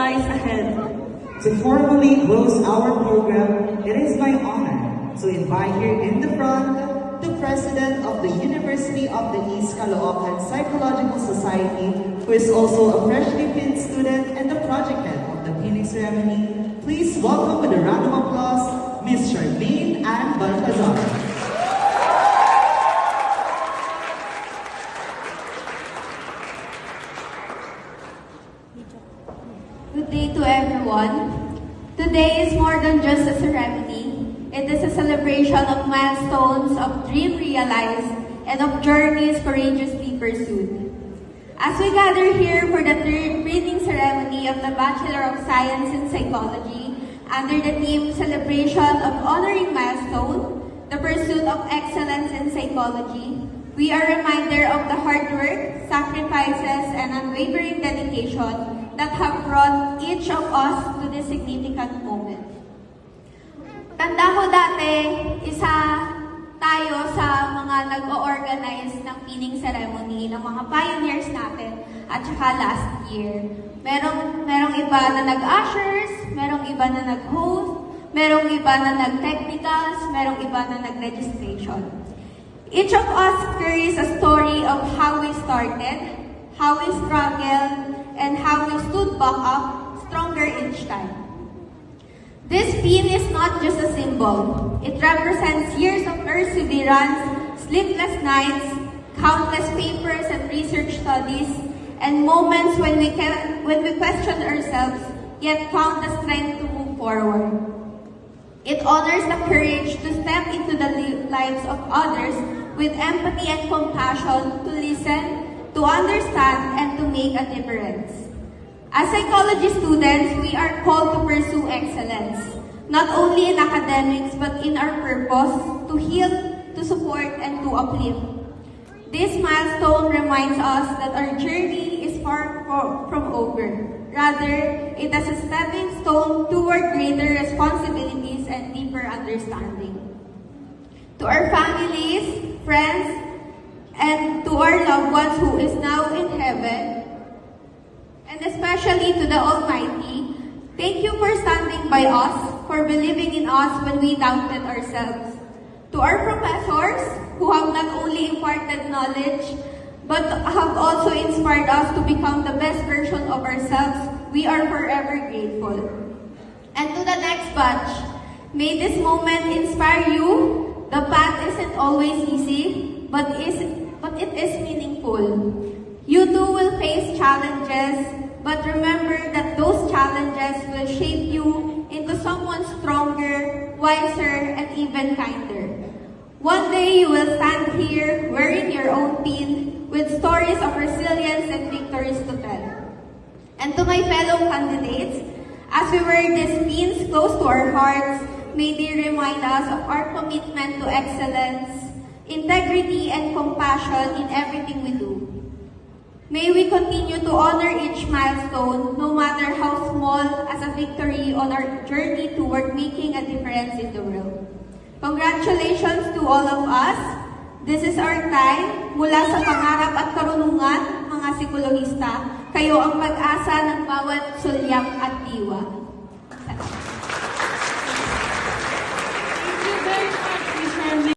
lies ahead. To formally close our program, it is my honor to invite here in the front the President of the University of the East Caloocan Psychological Society, who is also a freshly pinned student and the project head of the pinning ceremony. Please welcome with a round of applause, Ms. Charmaine Ann Balcazar. Good day to everyone. Today is more than just a ceremony. It is a celebration of milestones, of dreams realized, and of journeys courageously pursued. As we gather here for the third reading ceremony of the Bachelor of Science in Psychology under the theme Celebration of Honoring Milestone, the Pursuit of Excellence in Psychology, we are reminded of the hard work, sacrifices, and unwavering dedication that have brought each of us to this significant moment. Tanda ko dati, isa tayo sa mga nag-o-organize ng pinning ceremony ng mga pioneers natin at saka last year. Merong iba na nag-ushers, merong iba na nag-host, merong iba na nag-technicals, merong iba na nag-registration. Each of us carries a story of how we started, how we struggled, and how we stood back up stronger each time. This pin is not just a symbol. It represents years of perseverance, sleepless nights, countless papers and research studies, and moments when we question ourselves, yet found the strength to move forward. It honors the courage to step into the lives of others with empathy and compassion, to listen, to understand, and to make a difference. As psychology students, we are called to pursue excellence, not only in academics, but in our purpose to heal, to support, and to uplift. This milestone reminds us that our journey is far from over. Rather, it is a stepping stone toward greater responsibilities and deeper understanding. To our families, friends, and to our loved ones who is now in heaven, and especially to the Almighty, thank you for standing by us, for believing in us when we doubted ourselves. To our professors, who have not only imparted knowledge, but have also inspired us to become the best version of ourselves, we are forever grateful. And to the next batch, may this moment inspire you. The path isn't always easy, but it is meaningful. You too will face challenges, but remember that those challenges will shape you into someone stronger, wiser, and even kinder. One day you will stand here wearing your own pin with stories of resilience and victories to tell. And to my fellow candidates, as we wear these pins close to our hearts, may they remind us of our commitment to excellence, integrity, and compassion in everything we do. May we continue to honor each milestone, no matter how small, as a victory on our journey toward making a difference in the world. Congratulations to all of us. This is our time. Mula sa pangarap at karunungan, mga psikolohista, kayo ang pag-asa ng bawat sulyak at diwa.